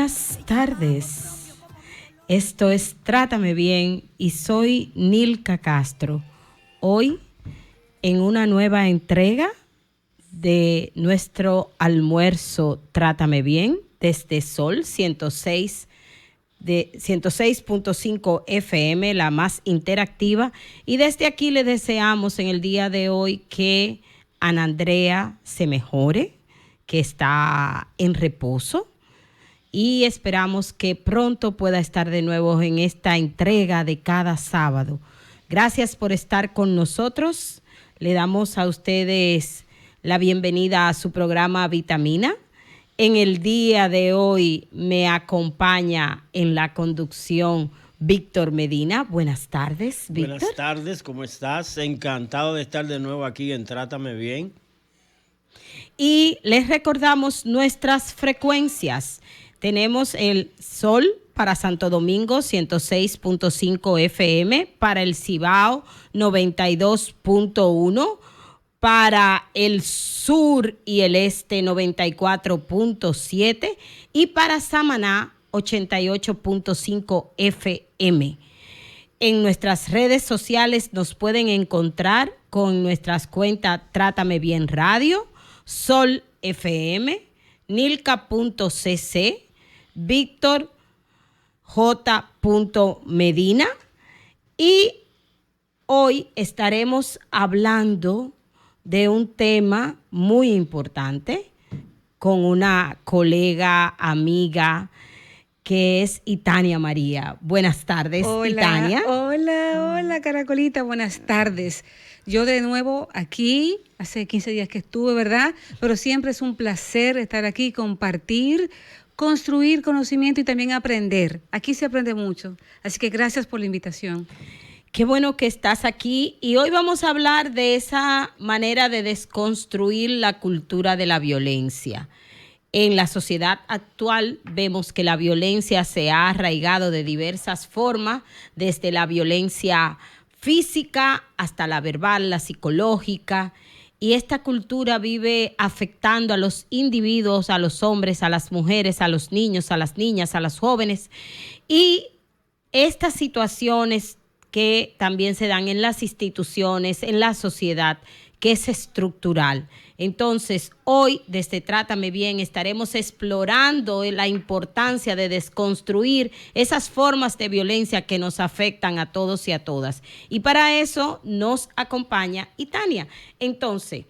Buenas tardes. Esto es Trátame Bien y soy Nilka Castro. Hoy en una nueva entrega de nuestro almuerzo Trátame Bien desde Sol 106.5 FM, la más interactiva. Y desde aquí le deseamos en el día de hoy que Ana Andrea se mejore, que está en reposo. Y esperamos que pronto pueda estar de nuevo en esta entrega de cada sábado. Gracias por estar con nosotros. Le damos a ustedes la bienvenida a su programa Vitamina. En el día de hoy me acompaña en la conducción Víctor Medina. Buenas tardes, Víctor. Buenas tardes, ¿cómo estás? Encantado de estar de nuevo aquí en Trátame Bien. Y les recordamos nuestras frecuencias. Tenemos el Sol para Santo Domingo 106.5 FM, para el Cibao 92.1, para el sur y el este 94.7 y para Samaná 88.5 FM. En nuestras redes sociales nos pueden encontrar con nuestras cuentas Trátame Bien Radio, Sol FM, Nilka.cc, Víctor J. Medina, y hoy estaremos hablando de un tema muy importante con una colega, amiga, que es Itania María. Buenas tardes, hola, Itania. Hola, Caracolita, buenas tardes. Yo de nuevo aquí, hace 15 días que estuve, ¿verdad? Pero siempre es un placer estar aquí, compartir, construir conocimiento y también aprender. Aquí se aprende mucho, así que gracias por la invitación. Qué bueno que estás aquí y hoy vamos a hablar de esa manera de desconstruir la cultura de la violencia. En la sociedad actual vemos que la violencia se ha arraigado de diversas formas, desde la violencia física hasta la verbal, la psicológica, y esta cultura vive afectando a los individuos, a los hombres, a las mujeres, a los niños, a las niñas, a los jóvenes, y estas situaciones que también se dan en las instituciones, en la sociedad, que es estructural. Entonces, hoy, desde Trátame Bien, estaremos explorando la importancia de desconstruir esas formas de violencia que nos afectan a todos y a todas. Y para eso nos acompaña Itania. Entonces,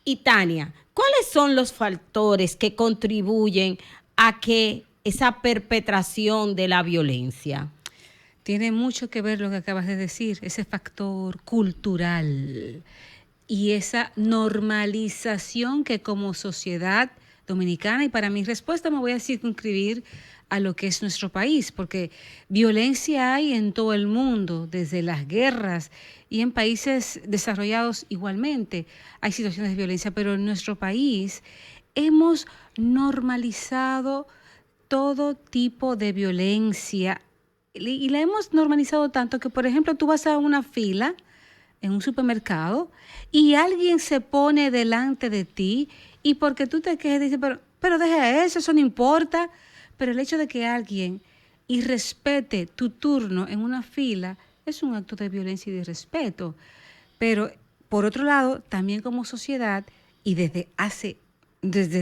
Itania, ¿cuáles son los factores que contribuyen a que esa perpetración de la violencia? Tiene mucho que ver lo que acabas de decir, ese factor cultural y esa normalización que como sociedad dominicana, y para mi respuesta me voy a circunscribir a lo que es nuestro país, porque violencia hay en todo el mundo, desde las guerras y en países desarrollados igualmente hay situaciones de violencia, pero en nuestro país hemos normalizado todo tipo de violencia y la hemos normalizado tanto que, por ejemplo, tú vas a una fila en un supermercado y alguien se pone delante de ti y porque tú te quejes dices, pero deja eso no importa. Pero el hecho de que alguien irrespete tu turno en una fila es un acto de violencia y de respeto. Pero, por otro lado, también como sociedad y desde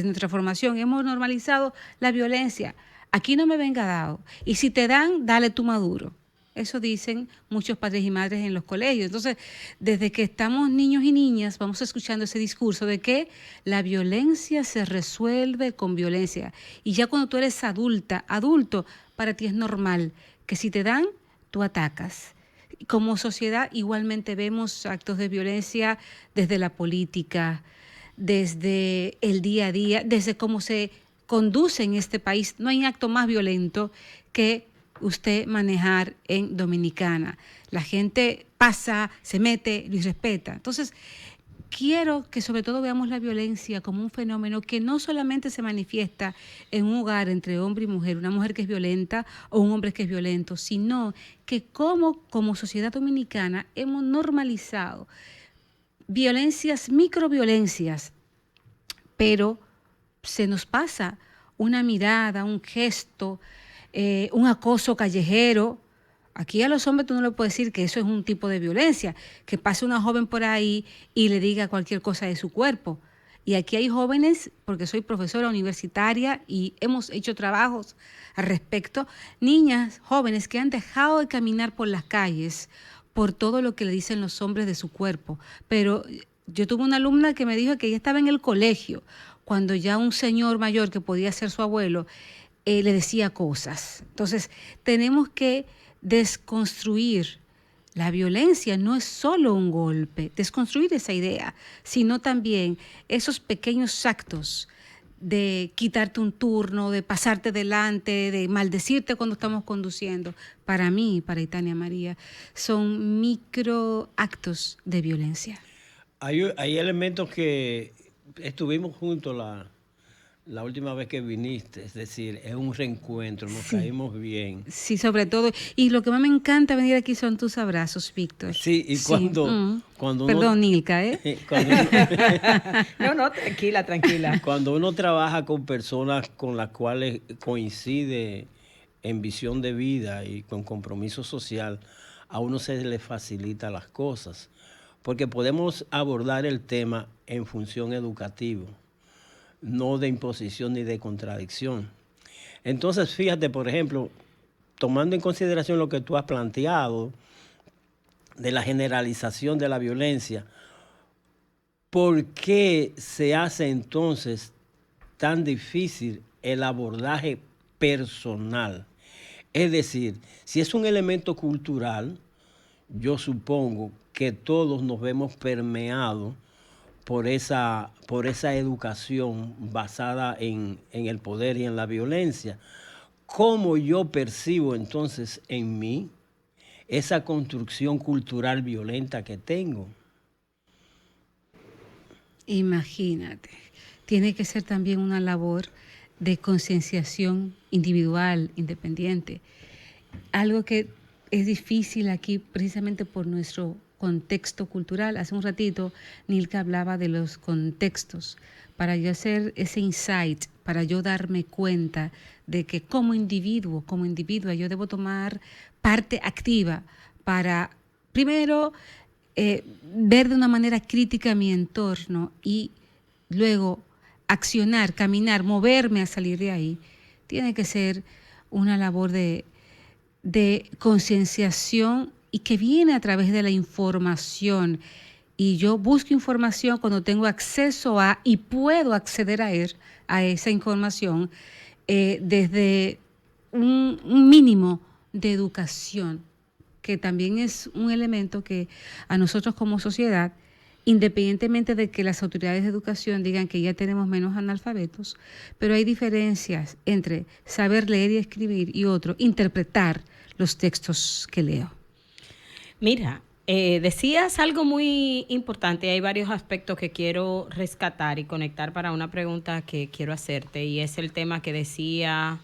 nuestra formación hemos normalizado la violencia. Aquí no me venga dado. Y si te dan, dale tú maduro. Eso dicen muchos padres y madres en los colegios. Entonces, desde que estamos niños y niñas, vamos escuchando ese discurso de que la violencia se resuelve con violencia. Y ya cuando tú eres adulto, para ti es normal que si te dan, tú atacas. Como sociedad, igualmente vemos actos de violencia desde la política, desde el día a día, desde cómo se conduce en este país. No hay acto más violento que usted manejar en Dominicana. La gente pasa, se mete, lo irrespeta. Entonces, quiero que sobre todo veamos la violencia como un fenómeno que no solamente se manifiesta en un hogar entre hombre y mujer, una mujer que es violenta o un hombre que es violento, sino que como sociedad dominicana hemos normalizado violencias, microviolencias, pero se nos pasa una mirada, un gesto, un acoso callejero. Aquí a los hombres tú no le puedes decir que eso es un tipo de violencia, que pase una joven por ahí y le diga cualquier cosa de su cuerpo. Y aquí hay jóvenes, porque soy profesora universitaria y hemos hecho trabajos al respecto, niñas, jóvenes que han dejado de caminar por las calles por todo lo que le dicen los hombres de su cuerpo. Pero yo tuve una alumna que me dijo que ella estaba en el colegio cuando ya un señor mayor que podía ser su abuelo le decía cosas. Entonces, tenemos que desconstruir. La violencia no es solo un golpe, desconstruir esa idea, sino también esos pequeños actos de quitarte un turno, de pasarte delante, de maldecirte cuando estamos conduciendo. Para mí, para Itania María, son microactos de violencia. Hay elementos que estuvimos juntos la última vez que viniste, es decir, es un reencuentro, nos caímos bien. Sí, sobre todo. Y lo que más me encanta venir aquí son tus abrazos, Víctor. Sí, y cuando uno... Perdón, Nilka, ¿eh? No, tranquila. Cuando uno trabaja con personas con las cuales coincide en visión de vida y con compromiso social, a uno se le facilita las cosas, porque podemos abordar el tema en función educativa, no de imposición ni de contradicción. Entonces, fíjate, por ejemplo, tomando en consideración lo que tú has planteado de la generalización de la violencia, ¿por qué se hace entonces tan difícil el abordaje personal? Es decir, si es un elemento cultural, yo supongo que todos nos vemos permeados por esa educación basada en el poder y en la violencia. ¿Cómo yo percibo entonces en mí esa construcción cultural violenta que tengo? Imagínate, tiene que ser también una labor de concienciación individual, independiente. Algo que es difícil aquí precisamente por nuestro contexto cultural. Hace un ratito Nilka hablaba de los contextos. Para yo hacer ese insight, para yo darme cuenta de que como individua, yo debo tomar parte activa para, primero, ver de una manera crítica mi entorno y luego accionar, caminar, moverme a salir de ahí. Tiene que ser una labor de concienciación y que viene a través de la información. Y yo busco información cuando tengo acceso a y puedo acceder a esa información desde un mínimo de educación, que también es un elemento que a nosotros como sociedad, independientemente de que las autoridades de educación digan que ya tenemos menos analfabetos, pero hay diferencias entre saber leer y escribir y otro, interpretar los textos que leo. Mira, decías algo muy importante. Hay varios aspectos que quiero rescatar y conectar para una pregunta que quiero hacerte, y es el tema que decía,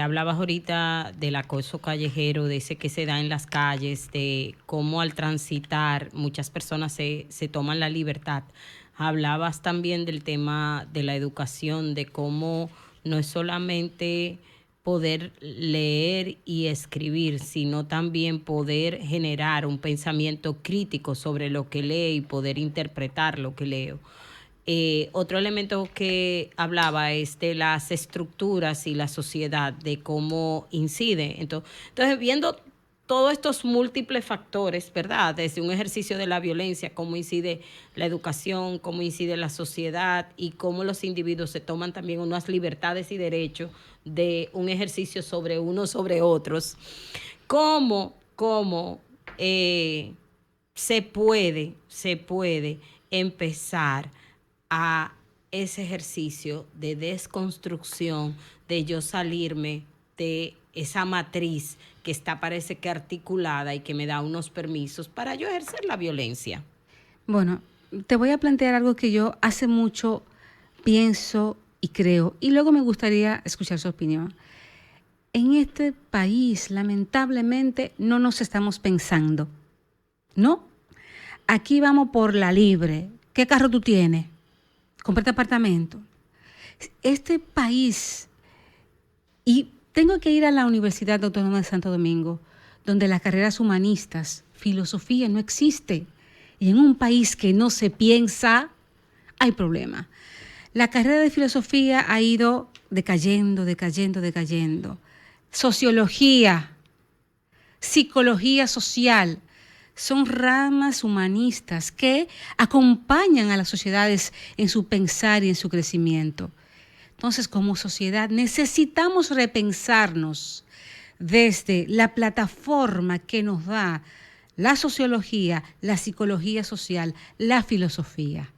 hablabas ahorita del acoso callejero, de ese que se da en las calles, de cómo al transitar muchas personas se toman la libertad. Hablabas también del tema de la educación, de cómo no es solamente poder leer y escribir, sino también poder generar un pensamiento crítico sobre lo que leo y poder interpretar lo que leo. Otro elemento que hablaba es de las estructuras y la sociedad, de cómo incide. Entonces, viendo todos estos múltiples factores, ¿verdad? Desde un ejercicio de la violencia, cómo incide la educación, cómo incide la sociedad y cómo los individuos se toman también unas libertades y derechos de un ejercicio sobre unos sobre otros. ¿Cómo se puede empezar a ese ejercicio de desconstrucción, de yo salirme de esa matriz que está, parece que articulada y que me da unos permisos para yo ejercer la violencia? Bueno, te voy a plantear algo que yo hace mucho pienso y creo, y luego me gustaría escuchar su opinión. En este país, lamentablemente, no nos estamos pensando, ¿no? Aquí vamos por la libre. ¿Qué carro tú tienes? Cómprate apartamento. Este país, y tengo que ir a la Universidad Autónoma de Santo Domingo, donde las carreras humanistas, filosofía no existe. Y en un país que no se piensa, hay problema. La carrera de filosofía ha ido decayendo. Sociología, psicología social, son ramas humanistas que acompañan a las sociedades en su pensar y en su crecimiento. Entonces, como sociedad, necesitamos repensarnos desde la plataforma que nos da la sociología, la psicología social, la filosofía.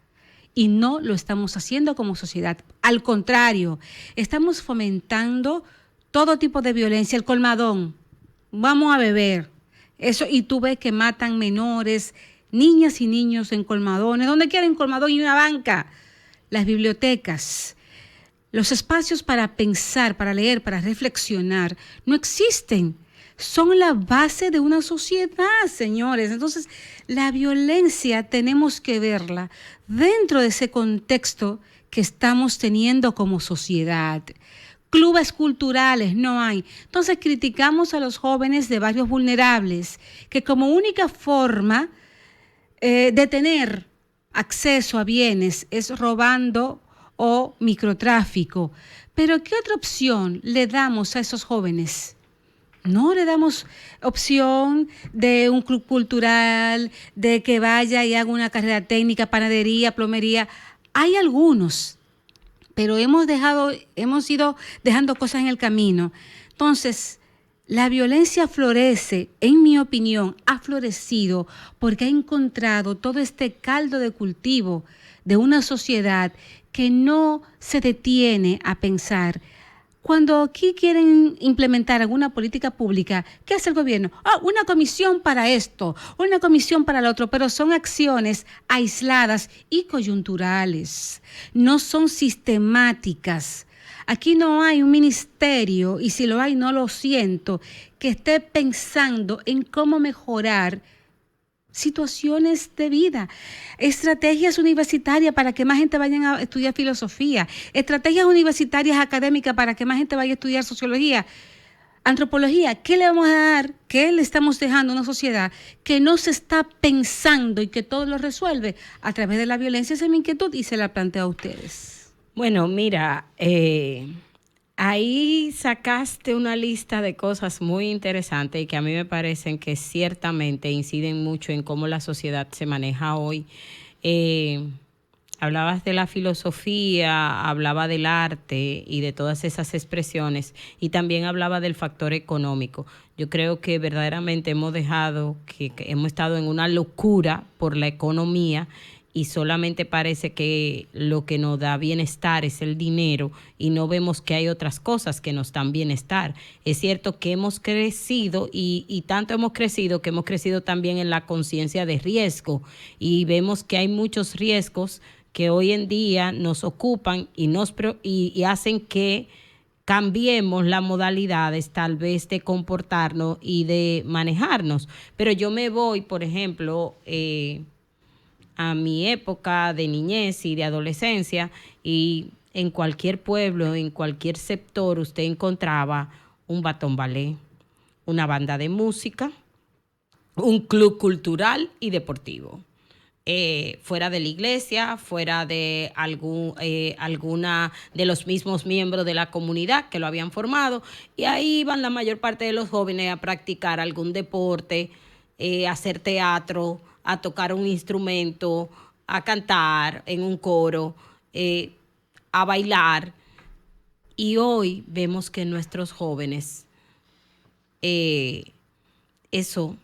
Y no lo estamos haciendo como sociedad. Al contrario, estamos fomentando todo tipo de violencia, el colmadón. Vamos a beber. Eso, y tú ves que matan menores, niñas y niños en colmadones. ¿Dónde quieren colmadón y una banca? Las bibliotecas. Los espacios para pensar, para leer, para reflexionar, no existen. Son la base de una sociedad, señores. Entonces, la violencia tenemos que verla dentro de ese contexto que estamos teniendo como sociedad. Clubes culturales no hay. Entonces, criticamos a los jóvenes de barrios vulnerables, que como única forma de tener acceso a bienes es robando o microtráfico. Pero ¿qué otra opción le damos a esos jóvenes? No le damos opción de un club cultural, de que vaya y haga una carrera técnica, panadería, plomería. Hay algunos, pero hemos ido dejando cosas en el camino. Entonces, la violencia florece, en mi opinión, ha florecido porque ha encontrado todo este caldo de cultivo de una sociedad que no se detiene a pensar. Cuando aquí quieren implementar alguna política pública, ¿qué hace el gobierno? Una comisión para esto, una comisión para lo otro, pero son acciones aisladas y coyunturales, no son sistemáticas. Aquí no hay un ministerio, y si lo hay, no lo siento, que esté pensando en cómo mejorar situaciones de vida, estrategias universitarias para que más gente vaya a estudiar filosofía, estrategias universitarias académicas para que más gente vaya a estudiar sociología, antropología. ¿Qué le vamos a dar? ¿Qué le estamos dejando a una sociedad que no se está pensando y que todo lo resuelve a través de la violencia? Esa es mi inquietud y se la planteo a ustedes. Bueno, mira, ahí sacaste una lista de cosas muy interesantes y que a mí me parecen que ciertamente inciden mucho en cómo la sociedad se maneja hoy. Hablabas de la filosofía, hablaba del arte y de todas esas expresiones, y también hablaba del factor económico. Yo creo que verdaderamente hemos hemos estado en una locura por la economía, y solamente parece que lo que nos da bienestar es el dinero y no vemos que hay otras cosas que nos dan bienestar. Es cierto que hemos crecido y tanto hemos crecido que hemos crecido también en la conciencia de riesgo, y vemos que hay muchos riesgos que hoy en día nos ocupan y hacen que cambiemos las modalidades tal vez de comportarnos y de manejarnos. Pero yo me voy, por ejemplo, a mi época de niñez y de adolescencia, y en cualquier pueblo, en cualquier sector, usted encontraba un batón ballet, una banda de música, un club cultural y deportivo. Fuera de la iglesia, fuera de alguna de los mismos miembros de la comunidad que lo habían formado, y ahí iban la mayor parte de los jóvenes a practicar algún deporte, a hacer teatro, a tocar un instrumento, a cantar en un coro, a bailar. Y hoy vemos que nuestros jóvenes eso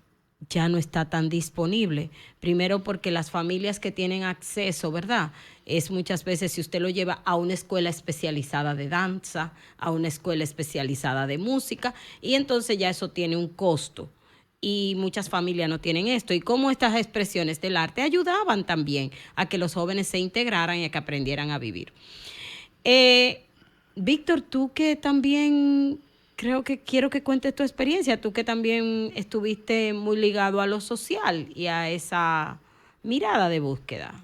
ya no está tan disponible. Primero porque las familias que tienen acceso, ¿verdad? Es muchas veces si usted lo lleva a una escuela especializada de danza, a una escuela especializada de música, y entonces ya eso tiene un costo. Y muchas familias no tienen esto. Y cómo estas expresiones del arte ayudaban también a que los jóvenes se integraran y a que aprendieran a vivir. Víctor, tú que también quiero que cuentes tu experiencia, tú que también estuviste muy ligado a lo social y a esa mirada de búsqueda.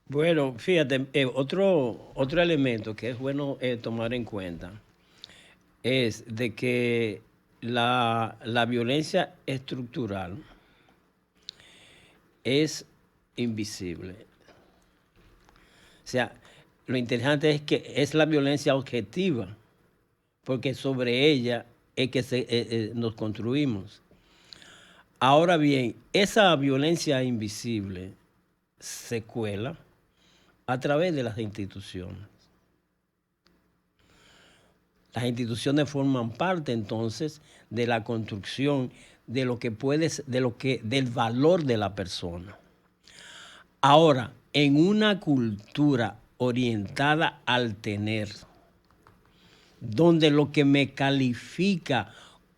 Bueno, fíjate, otro elemento que es bueno tomar en cuenta es de que la violencia estructural es invisible. O sea, lo interesante es que es la violencia objetiva, porque sobre ella es que nos construimos. Ahora bien, esa violencia invisible se cuela a través de las instituciones. Las instituciones forman parte entonces de la construcción de lo que del valor de la persona. Ahora, en una cultura orientada al tener, donde lo que me califica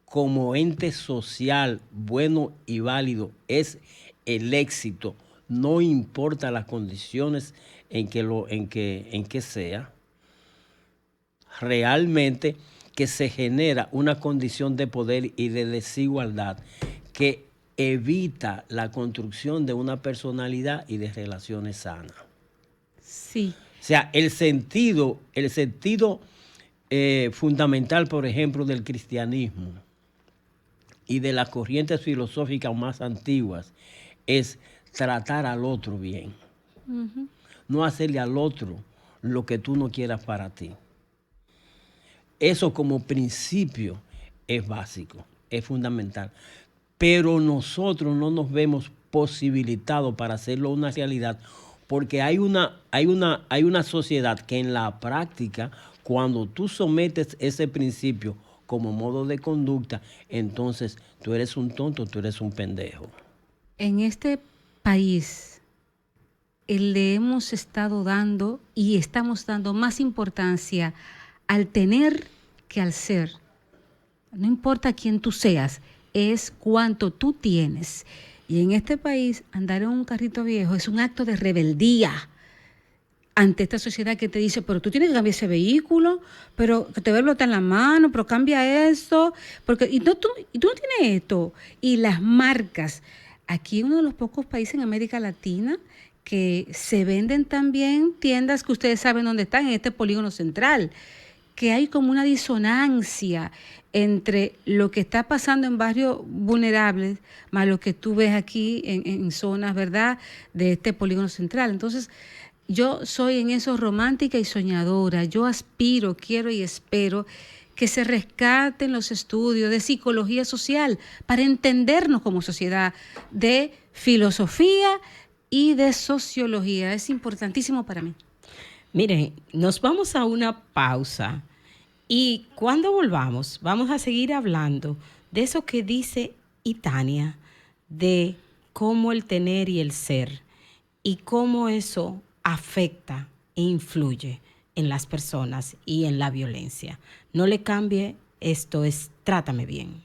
como ente social bueno y válido es el éxito, no importa las condiciones en que sea, realmente que se genera una condición de poder y de desigualdad que evita la construcción de una personalidad y de relaciones sanas. Sí. O sea, el sentido fundamental, por ejemplo, del cristianismo y de las corrientes filosóficas más antiguas es tratar al otro bien. Uh-huh. No hacerle al otro lo que tú no quieras para ti. Eso como principio es básico, es fundamental. Pero nosotros no nos vemos posibilitados para hacerlo una realidad porque hay una sociedad que en la práctica, cuando tú sometes ese principio como modo de conducta, entonces tú eres un tonto, tú eres un pendejo. En este país le hemos estado dando y estamos dando más importancia al tener que al ser. No importa quién tú seas, es cuánto tú tienes. Y en este país, andar en un carrito viejo es un acto de rebeldía ante esta sociedad que te dice, pero tú tienes que cambiar ese vehículo, pero que te ve está en la mano, pero cambia esto, porque y tú no tienes esto. Y las marcas, aquí uno de los pocos países en América Latina que se venden también tiendas que ustedes saben dónde están, en este polígono central, que hay como una disonancia entre lo que está pasando en barrios vulnerables más lo que tú ves aquí en zonas, ¿verdad?, de este polígono central. Entonces, yo soy en eso romántica y soñadora. Yo aspiro, quiero y espero que se rescaten los estudios de psicología social para entendernos como sociedad, de filosofía y de sociología. Es importantísimo para mí. Miren, nos vamos a una pausa y cuando volvamos vamos a seguir hablando de eso que dice Itania, de cómo el tener y el ser y cómo eso afecta e influye en las personas y en la violencia. No le cambie, esto es Trátame Bien.